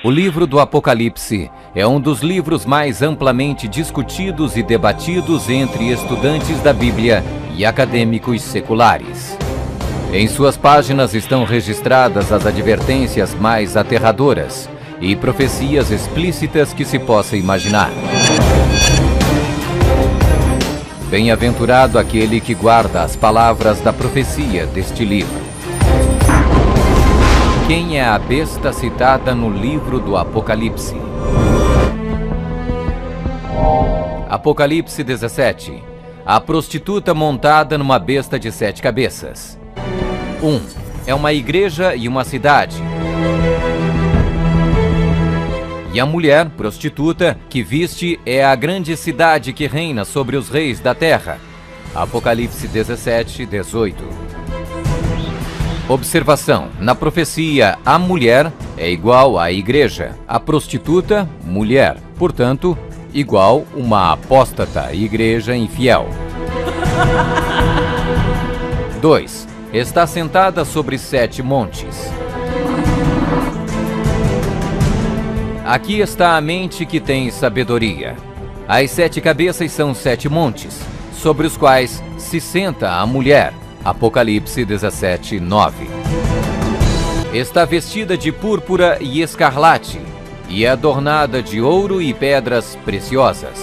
O livro do Apocalipse é um dos livros mais amplamente discutidos e debatidos entre estudantes da Bíblia e acadêmicos seculares. Em suas páginas estão registradas as advertências mais aterradoras e profecias explícitas que se possa imaginar. Bem-aventurado aquele que guarda as palavras da profecia deste livro. Quem é a besta citada no livro do Apocalipse? Apocalipse 17. A prostituta montada numa besta de 7 cabeças. 1. É uma igreja e uma cidade. E a mulher, prostituta, que viste é a grande cidade que reina sobre os reis da terra. Apocalipse 17, 18. Observação: na profecia, a mulher é igual à igreja, a prostituta, mulher, portanto, igual uma apóstata, igreja infiel. 2. Está sentada sobre 7 montes. Aqui está a mente que tem sabedoria. As 7 cabeças são 7 montes, sobre os quais se senta a mulher. Apocalipse 17, 9. Está vestida de púrpura e escarlate, e é adornada de ouro e pedras preciosas.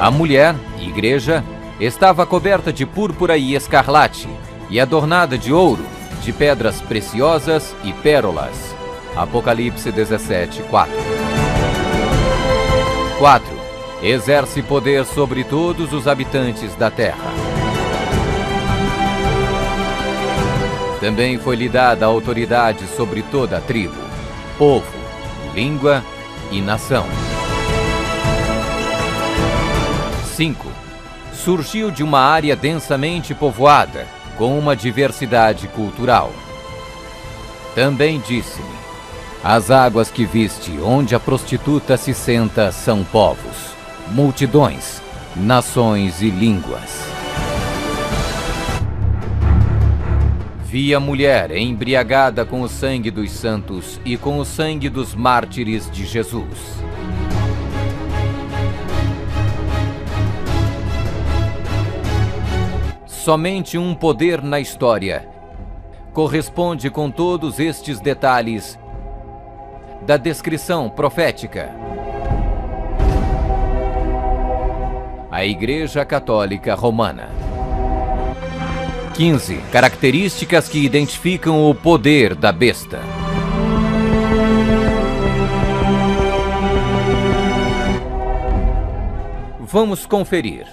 A mulher, igreja, estava coberta de púrpura e escarlate, e adornada de ouro, de pedras preciosas e pérolas. Apocalipse 17, 4. 4. Exerce poder sobre todos os habitantes da terra. Também foi-lhe dada autoridade sobre toda a tribo, povo, língua e nação. 5. Surgiu de uma área densamente povoada, com uma diversidade cultural. Também disse-me: as águas que viste, onde a prostituta se senta, são povos, multidões, nações e línguas. Vi a mulher embriagada com o sangue dos santos e com o sangue dos mártires de Jesus. Somente um poder na história corresponde com todos estes detalhes da descrição profética. A Igreja Católica Romana. 15. Características que identificam o poder da besta. Vamos conferir.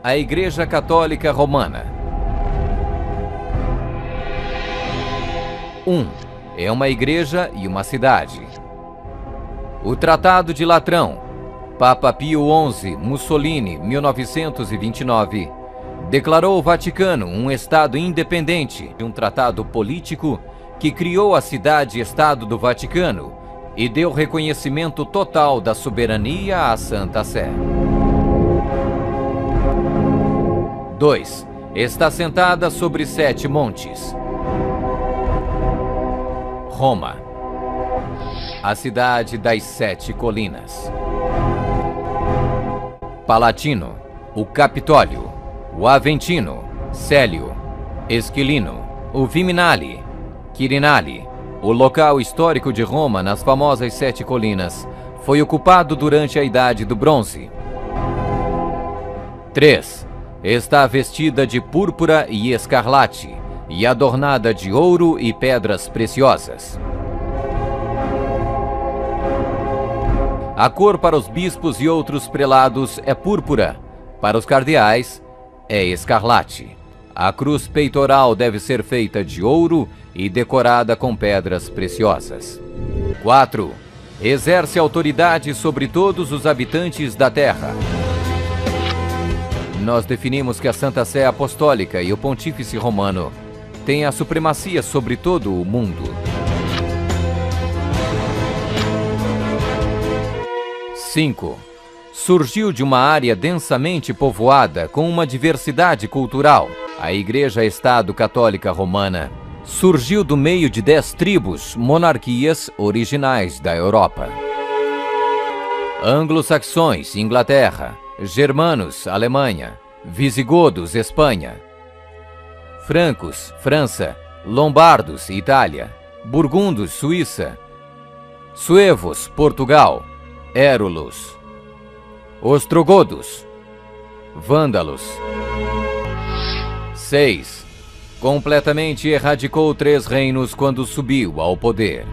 A Igreja Católica Romana. 1. É uma igreja e uma cidade. O Tratado de Latrão, Papa Pio XI, Mussolini, 1929, declarou o Vaticano um Estado independente de um tratado político que criou a cidade-estado do Vaticano e deu reconhecimento total da soberania à Santa Sé. 2. Está sentada sobre 7 montes. Roma, a cidade das 7 colinas. Palatino, o Capitólio, o Aventino, Célio, Esquilino, o Viminale, Quirinale, o local histórico de Roma nas famosas 7 colinas, foi ocupado durante a Idade do Bronze. 3. Está vestida de púrpura e escarlate, e adornada de ouro e pedras preciosas. A cor para os bispos e outros prelados é púrpura, para os cardeais é escarlate. A cruz peitoral deve ser feita de ouro e decorada com pedras preciosas. 4. Exerce autoridade sobre todos os habitantes da terra. Nós definimos que a Santa Sé Apostólica e o Pontífice Romano têm a supremacia sobre todo o mundo. 5. Surgiu de uma área densamente povoada com uma diversidade cultural. A Igreja-Estado Católica Romana surgiu do meio de 10 tribos, monarquias originais da Europa. Anglo-saxões, Inglaterra. Germanos, Alemanha. Visigodos, Espanha. Francos, França. Lombardos, Itália. Burgundos, Suíça. Suevos, Portugal. Érulos. Ostrogodos. Vândalos. 6. Completamente erradicou 3 reinos quando subiu ao poder.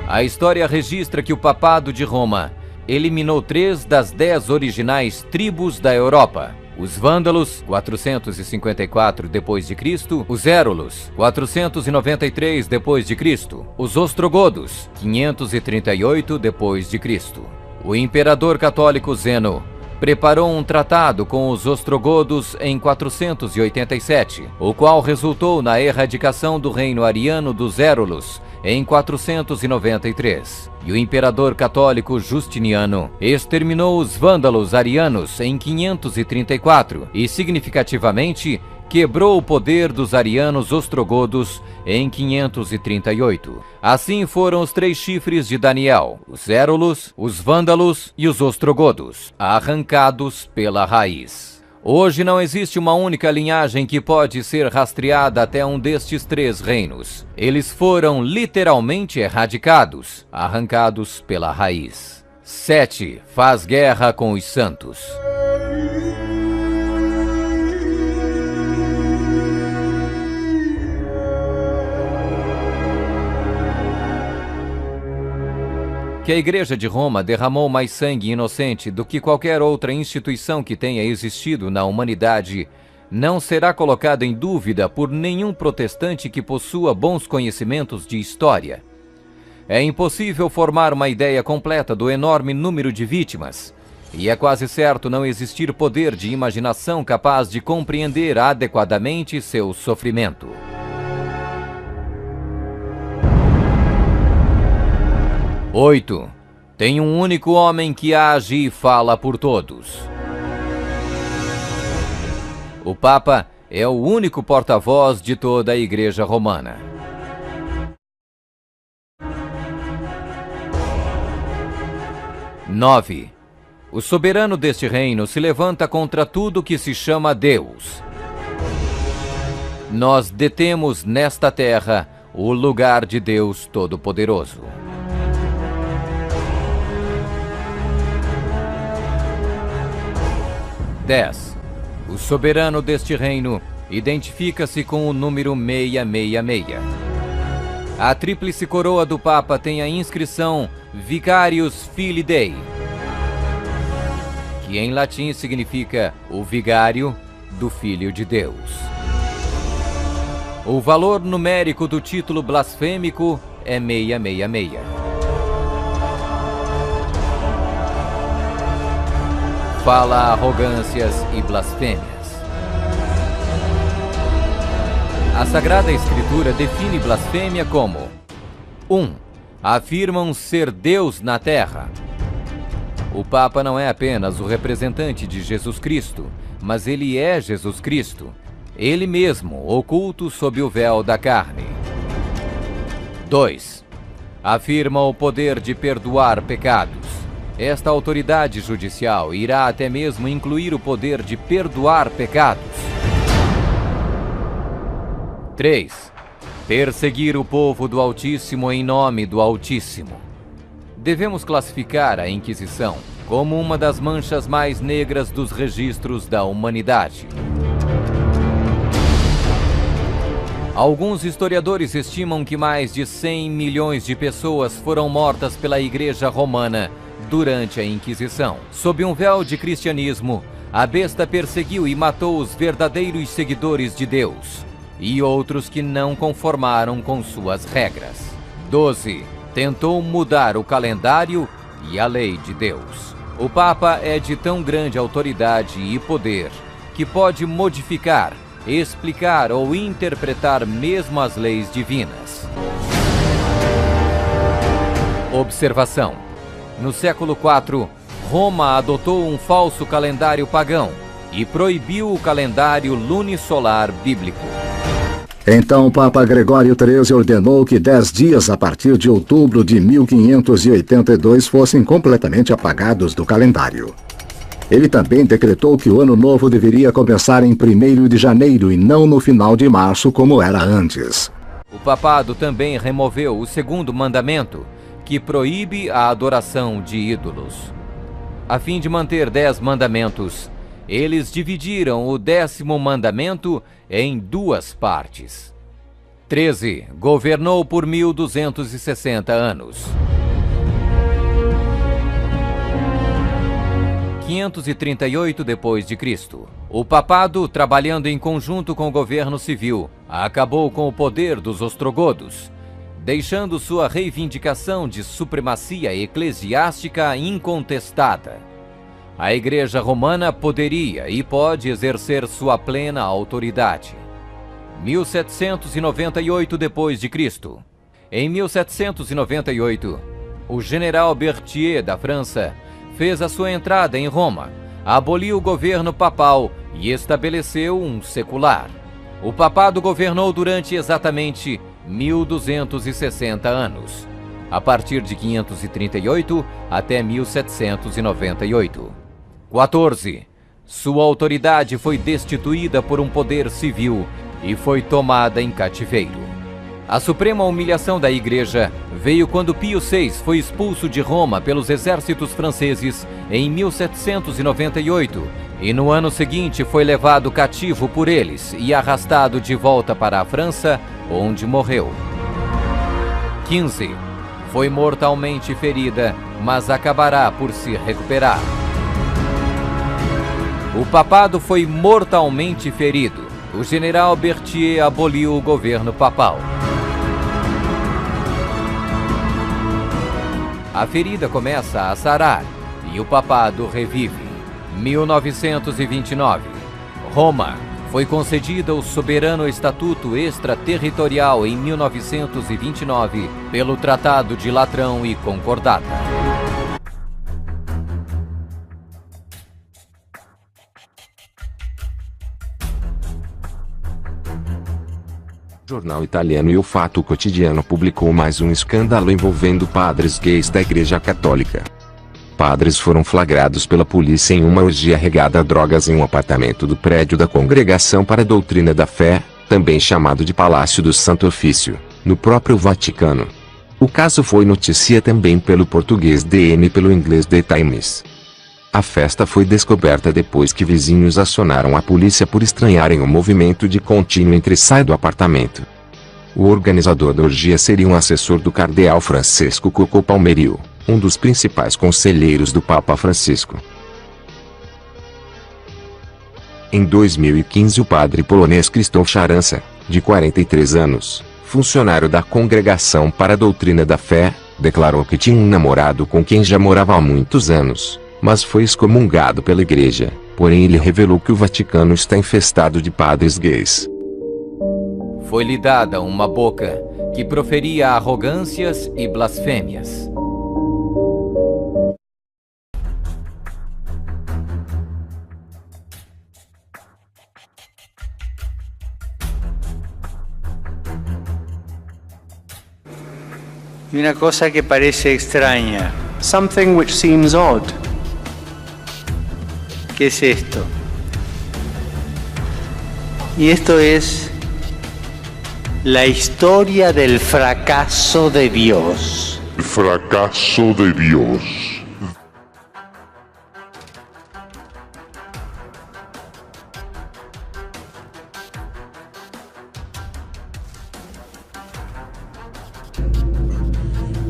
A história registra que o Papado de Roma eliminou 3 das 10 originais tribos da Europa. Os Vândalos, 454 d.C., os Érulos, 493 d.C., os Ostrogodos, 538 d.C. O imperador católico Zeno preparou um tratado com os ostrogodos em 487, o qual resultou na erradicação do reino ariano dos Érulos em 493. E o imperador católico Justiniano exterminou os vândalos arianos em 534 e, significativamente, quebrou o poder dos arianos ostrogodos em 538. Assim foram os 3 chifres de Daniel, os Érulos, os Vândalos e os Ostrogodos, arrancados pela raiz. Hoje não existe uma única linhagem que pode ser rastreada até um destes 3 reinos. Eles foram literalmente erradicados, arrancados pela raiz. 7. Faz guerra com os santos. Que a Igreja de Roma derramou mais sangue inocente do que qualquer outra instituição que tenha existido na humanidade não será colocada em dúvida por nenhum protestante que possua bons conhecimentos de história. É impossível formar uma ideia completa do enorme número de vítimas, e é quase certo não existir poder de imaginação capaz de compreender adequadamente seu sofrimento. 8. Tem um único homem que age e fala por todos. O Papa é o único porta-voz de toda a Igreja Romana. 9. O soberano deste reino se levanta contra tudo que se chama Deus. Nós detemos nesta terra o lugar de Deus Todo-Poderoso. 10. O soberano deste reino identifica-se com o número 666. A tríplice coroa do Papa tem a inscrição Vicarius Filii Dei, que em latim significa o vigário do Filho de Deus. O valor numérico do título blasfêmico é 666. Fala arrogâncias e blasfêmias. A Sagrada Escritura define blasfêmia como 1. Afirmam ser Deus na terra. O Papa não é apenas o representante de Jesus Cristo, mas ele é Jesus Cristo, ele mesmo oculto sob o véu da carne. 2. Afirma o poder de perdoar pecados. Esta autoridade judicial irá até mesmo incluir o poder de perdoar pecados. 3. Perseguir o povo do Altíssimo em nome do Altíssimo. Devemos classificar a Inquisição como uma das manchas mais negras dos registros da humanidade. Alguns historiadores estimam que mais de 100 milhões de pessoas foram mortas pela Igreja Romana durante a Inquisição. Sob um véu de cristianismo, a besta perseguiu e matou os verdadeiros seguidores de Deus e outros que não conformaram com suas regras. 12. Tentou mudar o calendário e a lei de Deus. O Papa é de tão grande autoridade e poder que pode modificar, explicar ou interpretar mesmo as leis divinas. Observação: no século IV, Roma adotou um falso calendário pagão e proibiu o calendário lunisolar bíblico. Então o Papa Gregório XIII ordenou que 10 dias a partir de outubro de 1582 fossem completamente apagados do calendário. Ele também decretou que o Ano Novo deveria começar em 1º de janeiro e não no final de março, como era antes. O papado também removeu o 2º mandamento, que proíbe a adoração de ídolos. A fim de manter 10 mandamentos, eles dividiram o 10º mandamento em 2 partes. 13. Governou por 1260 anos. 538 d.C. O papado, trabalhando em conjunto com o governo civil, acabou com o poder dos ostrogodos, deixando sua reivindicação de supremacia eclesiástica incontestada. A Igreja Romana poderia e pode exercer sua plena autoridade. 1798 d.C. Em 1798, o general Berthier da França fez a sua entrada em Roma, aboliu o governo papal e estabeleceu um secular. O papado governou durante exatamente 1260 anos, a partir de 538 até 1798. 14. Sua autoridade foi destituída por um poder civil e foi tomada em cativeiro. A suprema humilhação da Igreja veio quando Pio VI foi expulso de Roma pelos exércitos franceses em 1798 e no ano seguinte foi levado cativo por eles e arrastado de volta para a França, onde morreu. 15. Foi mortalmente ferida, mas acabará por se recuperar. O papado foi mortalmente ferido. O general Berthier aboliu o governo papal. A ferida começa a sarar e o papado revive. 1929. Roma foi concedida o soberano estatuto extraterritorial em 1929 pelo Tratado de Latrão e Concordata. O jornal italiano Il Fatto Quotidiano publicou mais um escândalo envolvendo padres gays da Igreja Católica. Padres foram flagrados pela polícia em uma orgia regada a drogas em um apartamento do prédio da Congregação para a Doutrina da Fé, também chamado de Palácio do Santo Ofício, no próprio Vaticano. O caso foi notícia também pelo português DN e pelo inglês The Times. A festa foi descoberta depois que vizinhos acionaram a polícia por estranharem o movimento de contínuo entra e sai do apartamento. O organizador da orgia seria um assessor do cardeal Francesco Coco Palmerio, um dos principais conselheiros do Papa Francisco. Em 2015 o padre polonês Krzysztof Charança, de 43 anos, funcionário da Congregação para a Doutrina da Fé, declarou que tinha um namorado com quem já morava há muitos anos, mas foi excomungado pela Igreja, porém ele revelou que o Vaticano está infestado de padres gays. Foi-lhe dada uma boca que proferia arrogâncias e blasfêmias. Y una cosa que parece extraña. Something which seems odd. ¿Qué es esto? Y esto es la historia del fracaso de Dios. El fracaso de Dios.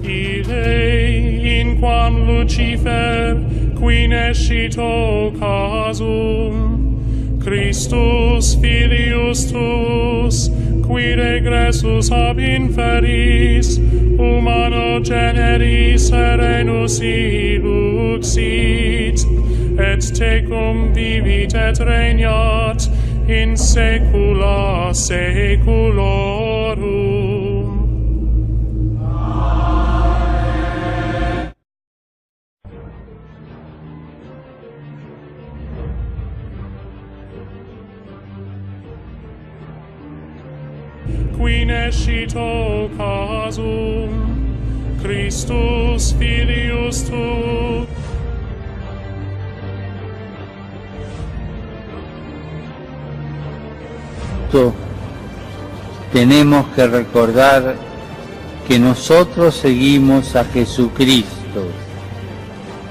Ide in quam Lucifer qui nescito casum Christus filius tuus qui regressus ab inferis humano generis serenus iluxit et tecum vivit et regnat in saecula saeculorum. qui nescito casum, Christus filius tu. Tenemos que recordar que nosotros seguimos a Jesucristo,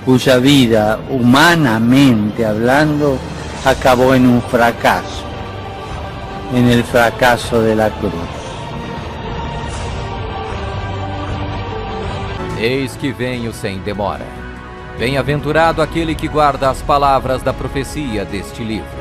cuya vida, humanamente hablando, acabó en un fracaso, en el fracaso de la cruz. Eis que venho sem demora. Bem-aventurado aquele que guarda as palavras da profecia deste livro.